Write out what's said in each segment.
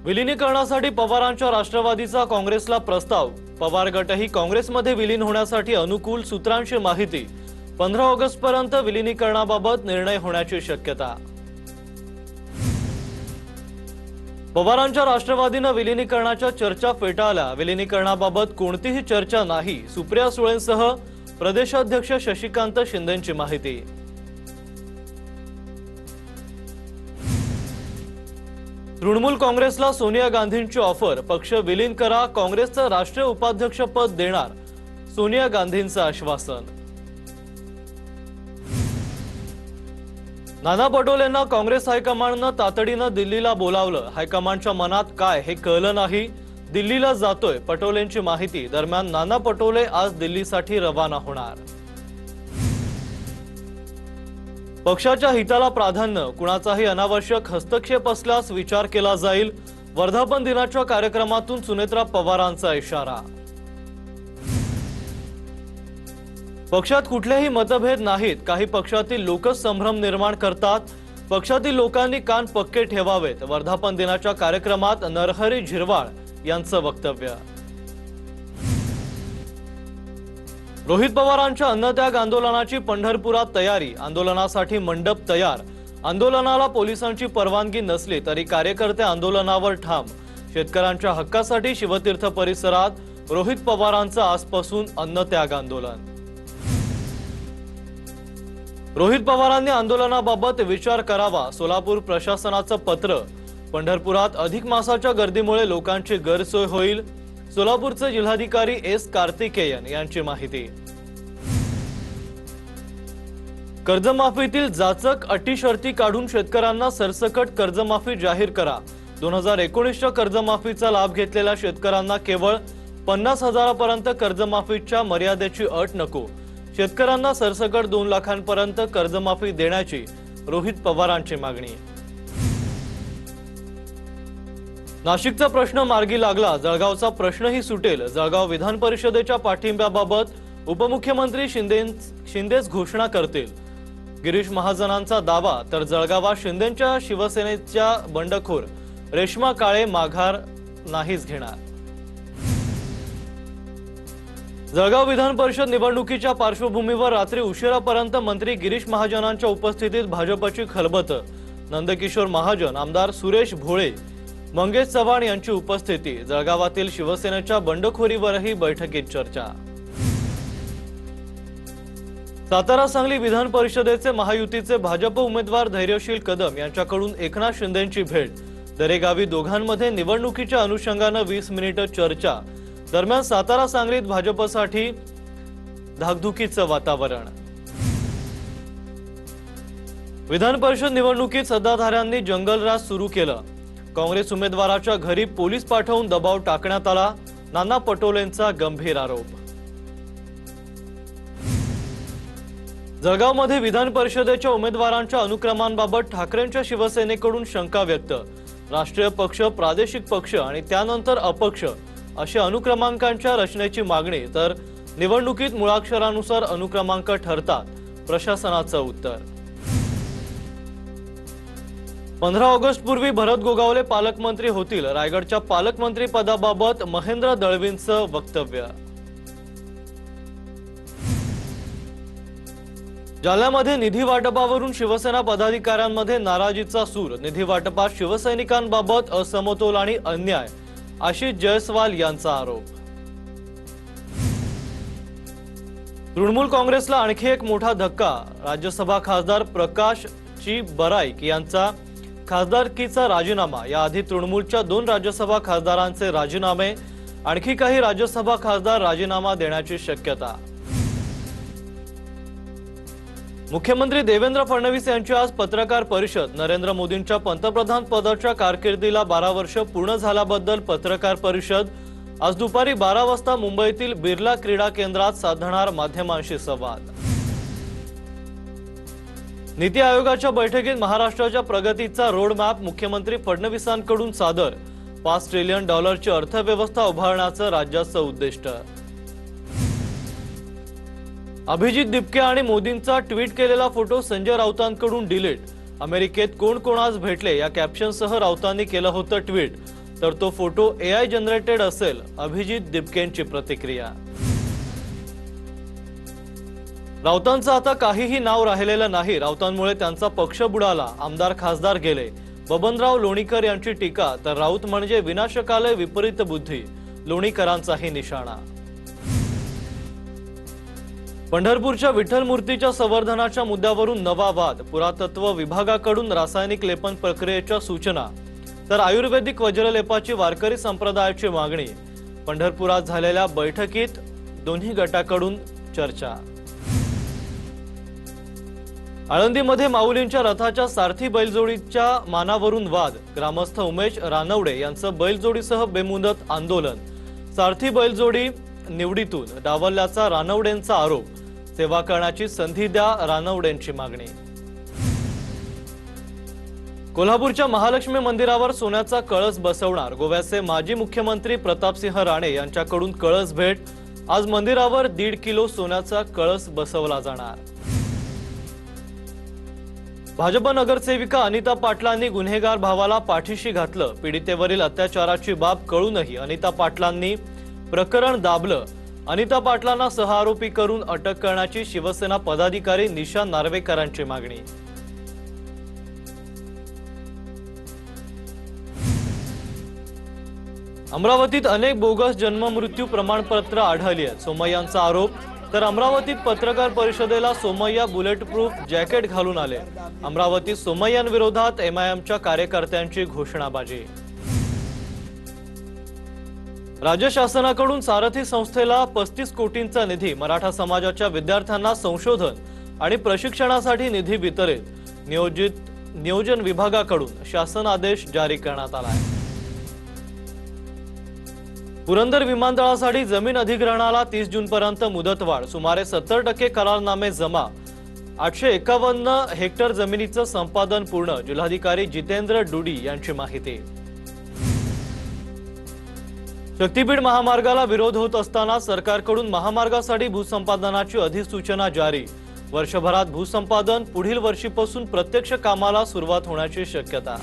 विलीनीकरणासाठी पवारांच्या राष्ट्रवादीचा काँग्रेसला प्रस्ताव। पवार गटही काँग्रेसमध्ये विलीन होण्यासाठी अनुकूल। सूत्रांची माहिती 15 ऑगस्ट पर्यंत विलीनीकरणाबाबत निर्णय होण्याची शक्यता। पवारांच्या राष्ट्रवादीने विलीनीकरणाच्या चर्चा फेटाळल्या। विलीनीकरणाबाबत कोणतीही चर्चा नाही, सुप्रिया सुळेंसह प्रदेशाध्यक्ष शशिकांत शिंदेंची माहिती। तृणमूल काँग्रेसला सोनिया गांधींची ऑफर। पक्ष विलीन करा, काँग्रेसचं राष्ट्रीय उपाध्यक्ष पद देणार, सोनिया गांधींचं आश्वासन। नाना पटोलेंना काँग्रेस हायकमांडनं तातडीनं दिल्लीला बोलावलं। हायकमांडच्या मनात काय हे कळलं नाही, दिल्लीला जातोय, पटोलेंची माहिती। दरम्यान नाना पटोले आज दिल्लीसाठी रवाना होणार। पक्षाच्या हिताला प्राधान्य, कुणाचाही अनावश्यक हस्तक्षेप असल्यास विचार केला जाईल। वर्धापन दिनाच्या कार्यक्रमातून सुनेत्रा पवारांचा इशारा। पक्षात कुठलेही मतभेद नाहीत, काही पक्षातील लोकच संभ्रम निर्माण करतात, पक्षातील लोकांनी कान पक्के ठेवावेत। वर्धापन दिनाच्या कार्यक्रमात नरहरी झिरवाळ यांचं वक्तव्य। रोहित पवारांच्या अन्नत्याग आंदोलनाची पंढरपुरात तयारी, आंदोलनासाठी मंडप तयार। आंदोलनाला पोलिसांची परवानगी नसली तरी कार्यकर्ते आंदोलनावर ठाम। शेतकऱ्यांच्या हक्कासाठी शिवतीर्थ परिसरात रोहित पवारांचं आजपासून अन्नत्याग आंदोलन। रोहित पवारांनी आंदोलनाबाबत विचार करावा, सोलापूर प्रशासनाचं पत्र। पंढरपुरात अधिक मासाच्या गर्दीमुळे लोकांची गैरसोय होईल, सोलापूरचे जिल्हाधिकारी एस कार्तिकेयन यांची माहिती। कर्जमाफीतील जाचक अटी शर्ती काढून शेतकऱ्यांना सरसकट कर्जमाफी जाहीर करा। 2019च्या कर्जमाफीचा लाभ घेतलेल्या शेतकऱ्यांना केवळ 50,000 पर्यंत कर्जमाफीच्या मर्यादेची अट नको। शेतकऱ्यांना सरसकट 2 लाखांपर्यंत कर्जमाफी देण्याची रोहित पवारांची मागणी। नाशिकचा प्रश्न मार्गी लागला, जळगावचा प्रश्नही सुटेल। जळगाव विधान परिषदेच्या पाठिंब्याबाबत उपमुख्यमंत्री शिंदेच घोषणा करतील, गिरीश महाजनांचा दावा। तर जळगावात शिंदेंच्या शिवसेनेच्या बंडखोर रेश्मा काळे माघार नाहीच घेणार। जळगाव विधान परिषद निवडणुकीच्या पार्श्वभूमीवर रात्री उशिरापर्यंत मंत्री गिरीश महाजनांच्या उपस्थितीत भाजपची खलबत। नंदकिशोर महाजन, आमदार सुरेश भोळे, मंगेश चव्हाण यांची उपस्थिती। जळगावातील शिवसेनेच्या बंडखोरीवरही बैठकीत चर्चा। सातारा सांगली विधान परिषदेचे महायुतीचे भाजप उमेदवार धैर्यशील कदम यांच्याकडून एकनाथ शिंदेंची भेट। दरेगावी दोघांमध्ये निवडणुकीच्या अनुषंगाने 20 मिनिटे चर्चा। दरम्यान सातारा सांगलीत भाजपसाठी धाकधुकीचं वातावरण। विधान परिषद निवडणुकीत सत्ताधाऱ्यांनी जंगलराज सुरू केलं। काँग्रेस उमेदवाराच्या घरी पोलीस पाठवून दबाव टाकण्यात आला, नाना पटोलेंचा गंभीर आरोप। जळगावमध्ये विधान परिषदेच्या उमेदवारांच्या अनुक्रमांबाबत ठाकरेंच्या शिवसेनेकडून शंका व्यक्त। राष्ट्रीय पक्ष, प्रादेशिक पक्ष आणि त्यानंतर अपक्ष अशा अनुक्रमांकांच्या रचनेची मागणी, तर निवडणुकीत मुळाक्षरानुसार अनुक्रमांक ठरतात, प्रशासनाचं उत्तर। 15 ऑगस्ट पूर्वी भरत गोगावले पालकमंत्री होतील, रायगडच्या पालकमंत्री पदाबाबत महेंद्र दळवींचं वक्तव्य। जालन्यामध्ये निधी वाटपावरून शिवसेना पदाधिकाऱ्यांमध्ये नाराजीचा सूर। निधी वाटपात शिवसैनिकांबाबत असमतोल आणि अन्याय, आशिष जयस्वाल यांचा आरोप। तृणमूल काँग्रेसला आणखी एक मोठा धक्का, राज्यसभा खासदार प्रकाश बराईक यांचा खासदारकीचा राजीनामा। याआधी तृणमूलच्या 2 राज्यसभा खासदारांचे राजीनामे, आणखी काही राज्यसभा खासदार राजीनामा देण्याची शक्यता। मुख्यमंत्री देवेंद्र फडणवीस यांची आज पत्रकार परिषद। नरेंद्र मोदींच्या पंतप्रधान पदाच्या कारकिर्दीला 12 वर्ष पूर्ण झाल्याबद्दल पत्रकार परिषद। आज दुपारी 12 वाजता मुंबईतील बिर्ला क्रीडा केंद्रात साधणार माध्यमांशी संवाद। नीती आयोगाच्या बैठकीत महाराष्ट्राच्या प्रगतीचा रोडमॅप मुख्यमंत्री फडणवीसांकडून सादर। $5 ट्रिलियन अर्थव्यवस्था उभारण्याचं राज्याचं उद्दिष्ट। अभिजित दिपके आणि मोदींचा ट्विट केलेला फोटो संजय राऊतांकडून डिलीट। अमेरिकेत कोण कोण आज भेटले या कॅप्शनसह राऊतांनी केलं होतं ट्विट। तर तो फोटो AI जनरेटेड असेल, अभिजित दिपकेंची प्रतिक्रिया। राऊतांचं आता काहीही नाव राहिलेलं नाही, राऊतांमुळे त्यांचा पक्ष बुडाला, आमदार खासदार गेले, बबनराव लोणीकर यांची टीका। तर राऊत म्हणजे विनाशकाले विपरीत बुद्धी, लोणीकरांचाही निशाणा। पंढरपूरच्या विठ्ठल मूर्तीच्या संवर्धनाच्या मुद्द्यावरून नवा वाद, पुरातत्व विभागाकडून रासायनिक लेपन प्रक्रियेच्या सूचना, तर आयुर्वेदिक वज्रलेपाची वारकरी संप्रदायाची मागणी। पंढरपुरात झालेल्या बैठकीत दोन्ही गटाकडून चर्चा। आळंदीमध्ये माऊलींच्या रथाच्या सारथी बैलजोडीच्या मानावरून वाद, ग्रामस्थ उमेश रानवडे यांचं बैलजोडीसह बेमुदत आंदोलन। सारथी बैलजोडी निवडीतून डावलल्याचा रानवडेंचा आरोप, सेवा करण्याची संधी द्या, रानवडेंची मागणी। कोल्हापूरच्या महालक्ष्मी मंदिरावर सोन्याचा कळस बसवणार, गोव्याचे माजी मुख्यमंत्री प्रतापसिंह राणे यांच्याकडून कळस भेट। आज मंदिरावर 1.5 किलो सोन्याचा कळस बसवला जाणार। भाजप नगरसेविका अनिता पाटलांनी गुन्हेगार भावाला पाठीशी घातलं, पीडितेवरील अत्याचाराची बाब कळूनही अनिता पाटलांनी प्रकरण दाबलं। अनिता पाटलांना सहआरोपी करून अटक करण्याची शिवसेना पदाधिकारी निशा नार्वेकरांची मागणी। अमरावतीत अनेक बोगस जन्ममृत्यू प्रमाणपत्र आढळली आहेत, सोमय्यांचा आरोप। तर अमरावतीत पत्रकार परिषदेला सोमय्या बुलेट प्रूफ जॅकेट घालून आले। अमरावतीत सोमय्यांविरोधात MIMच्या कार्यकर्त्यांची घोषणाबाजी। राज्य शासनाकडून सारथी संस्थेला 35 कोटींचा निधी, मराठा समाजाच्या विद्यार्थ्यांना संशोधन आणि प्रशिक्षणासाठी निधी वितरित, नियोजन विभागाकडून शासन आदेश जारी करण्यात आला आहे। पुरंदर विमानतळासाठी जमीन अधिग्रहणाला 30 जूनपर्यंत मुदतवाढ, सुमारे 70% करारनामे जमा, 851 हेक्टर जमिनीचं संपादन पूर्ण, जिल्हाधिकारी जितेंद्र डुडी यांची माहिती। शक्तीपीठ महामार्गाला विरोध होत असताना सरकारकडून महामार्गासाठी भूसंपादनाची अधिसूचना जारी, वर्षभरात भूसंपादन, पुढील वर्षीपासून प्रत्यक्ष कामाला सुरुवात होण्याची शक्यता।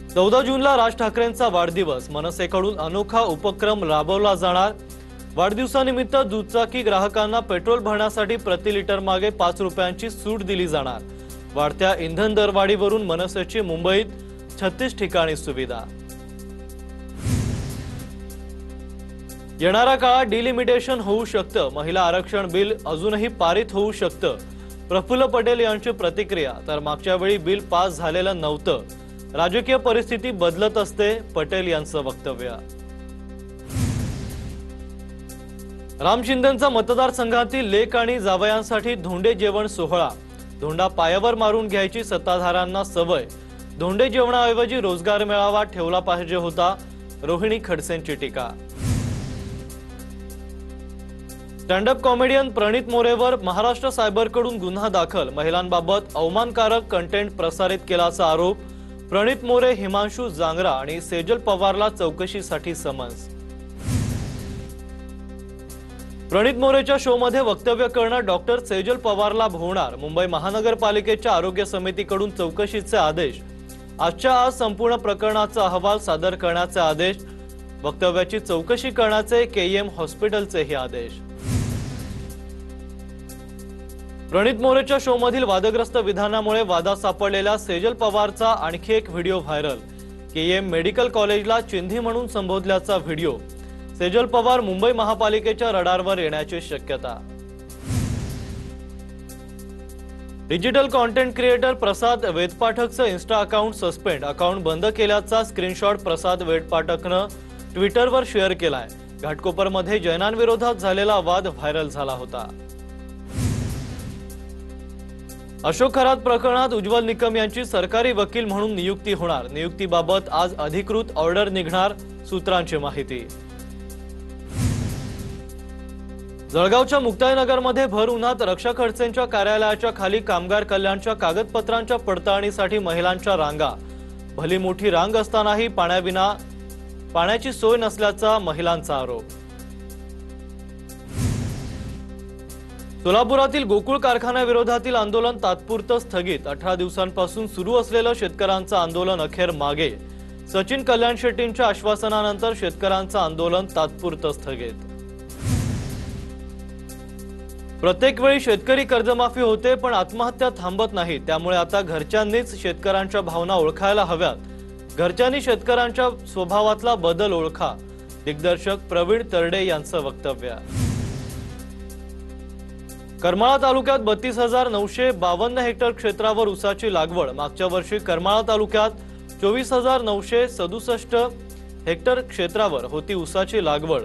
14 जूनला राज ठाकरेंचा वाढदिवस, मनसेकडून अनोखा उपक्रम राबवला जाणार। वाढदिवसानिमित्त दुचाकी ग्राहकांना पेट्रोल भरण्यासाठी प्रति लिटर मागे 5 रुपयांची सूट दिली जाणार। वाढत्या इंधन दरवाढीवरून मनसेची मुंबईत 36 ठिकाणी सुविधा। येणाऱ्या काळात डिलिमिटेशन होऊ शकतं, महिला आरक्षण बिल अजूनही पारित होऊ शकतं, प्रफुल्ल पटेल यांची प्रतिक्रिया। तर मागच्या वेळी बिल पास झालेलं नव्हतं, राजकीय परिस्थिती बदलत असते, पटेल यांचं वक्तव्य। राम शिंदेंचा मतदारसंघातील लेक आणि जावयांसाठी धोंडे जेवण सोहळा, धोंडा पायावर मारून घ्यायची सत्ताधाऱ्यांना सवय, धोंडे जेवणाऐवजी रोजगार मेळावा ठेवला पाहिजे होता, रोहिणी खडसेंची टीका। स्टँडअप कॉमेडियन प्रणित मोरेवर महाराष्ट्र सायबरकडून गुन्हा दाखल, महिलांबाबत अवमानकारक कंटेंट प्रसारित केल्याचा आरोप, प्रणित मोरे, हिमांशू जांगरा आणि सेजल पवारला चौकशीसाठी समन्स। प्रणित मोरेच्या शोमध्ये वक्तव्य करणं डॉक्टर सेजल पवारला भोवणार, मुंबई महानगरपालिकेच्या आरोग्य समितीकडून चौकशीचे आदेश, आजच्या आज संपूर्ण प्रकरणाचा अहवाल सादर करण्याचे आदेश, वक्तव्याची चौकशी करण्याचे KEM हॉस्पिटलचेही आदेश। प्रणित मोरेच्या शोमधील वादग्रस्त विधानामुळे वादात सापडलेल्या सेजल पवारचा आणखी एक व्हिडिओ व्हायरल, KEM मेडिकल कॉलेजला चिंधी म्हणून संबोधल्याचा व्हिडिओ, सेजल पवार मुंबई महापालिकेच्या रडारवर येण्याची शक्यता। डिजिटल कॉन्टेंट क्रिएटर प्रसाद वेदपाठकचं इन्स्टा अकाउंट सस्पेंड, अकाउंट बंद केल्याचा स्क्रीनशॉट प्रसाद वेदपाठकनं ट्विटरवर शेअर केलाय। घाटकोपरमध्ये जैनांविरोधात झालेला वाद व्हायरल झाला होता। अशोक खरात प्रकरणात उज्ज्वल निकम यांची सरकारी वकील म्हणून नियुक्ती होणार, नियुक्तीबाबत आज अधिकृत ऑर्डर निघणार, सूत्रांची माहिती। जळगावच्या मुक्ताईनगरमध्ये भर उन्हात रक्षा खडसेंच्या कार्यालयाच्या खाली कामगार कल्याणच्या कागदपत्रांच्या पडताळणीसाठी महिलांच्या रांगा, भली मोठी रांग असतानाही पाण्याची सोय नसल्याचा महिलांचा आरोप। सोलापुरातील गोकुळ कारखान्याविरोधातील आंदोलन तात्पुरतं स्थगित। 18 दिवसांपासून सुरू असलेलं शेतकऱ्यांचं आंदोलन अखेर मागे। सचिन कल्याण शेट्टींच्या आश्वासनानंतर शेतकऱ्यांचं आंदोलन तात्पुरतं स्थगित। प्रत्येक वेळी शेतकरी कर्जमाफी होते पण आत्महत्या थांबत नाही, त्यामुळे आता घरच्यांनीच शेतकऱ्यांच्या भावना ओळखायला हव्यात। घरच्यांनी शेतकऱ्यांच्या स्वभावातला बदल ओळखा, दिग्दर्शक प्रवीण तरडे यांचं वक्तव्य। करमाळा तालुक्यात 32,952 हेक्टर क्षेत्रावर ऊसाची लागवड। मागच्या वर्षी करमाळा तालुक्यात 24,967 हेक्टर क्षेत्रावर होती ऊसाची लागवड।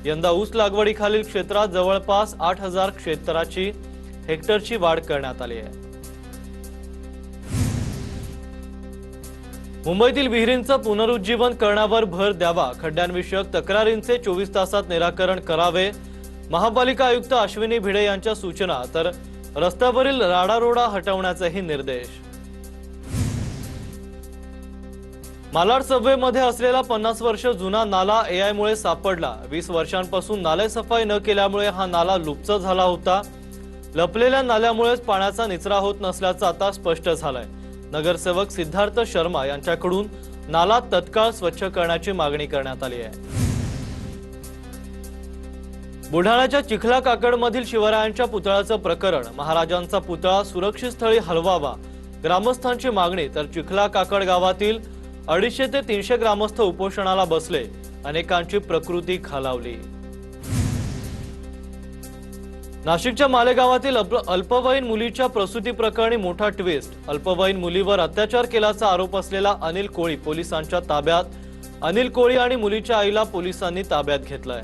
यंदा ऊस लागवडीखालील क्षेत्रात जवळपास 8,000 हेक्टरची वाढ करण्यात आली आहे। मुंबईतील विहिरींचं पुनरुज्जीवन करण्यावर भर द्यावा। खड्ड्यांविषयक तक्रारींचे 24 तासात निराकरण करावे। महापालिका आयुक्त अश्विनी भिडे यांच्या सूचना। तर रस्त्यावरील राडारोडा हटवण्याचेही निर्देश। मालाड सबवेमध्ये असलेला 50 वर्ष जुना नाला एआय मुळे सापडला। 20 वर्षांपासून नाले सफाई न केल्यामुळे हा नाला लुप्त झाला होता। लपलेल्या नाल्यामुळेच पाण्याचा निचरा होत नसल्याचं आता स्पष्ट झालंय। नगरसेवक सिद्धार्थ शर्मा यांच्याकडून नाला तत्काळ स्वच्छ करण्याची मागणी करण्यात आली आहे। बुलढाण्याच्या चिखला काकडमधील शिवरायांच्या पुतळ्याचं प्रकरण। महाराजांचा पुतळा सुरक्षित स्थळी हलवावा, ग्रामस्थांची मागणी। तर चिखला काकड गावातील 250 ते 300 ग्रामस्थ उपोषणाला बसले। अनेकांची प्रकृती खालावली। नाशिकच्या मालेगावातील अल्पवयीन मुलीच्या प्रसूती प्रकरणी मोठा ट्विस्ट। अल्पवयीन मुलीवर अत्याचार केल्याचा आरोप असलेला अनिल कोळी पोलिसांच्या ताब्यात। अनिल कोळी आणि मुलीच्या आईला पोलिसांनी ताब्यात घेतलंय।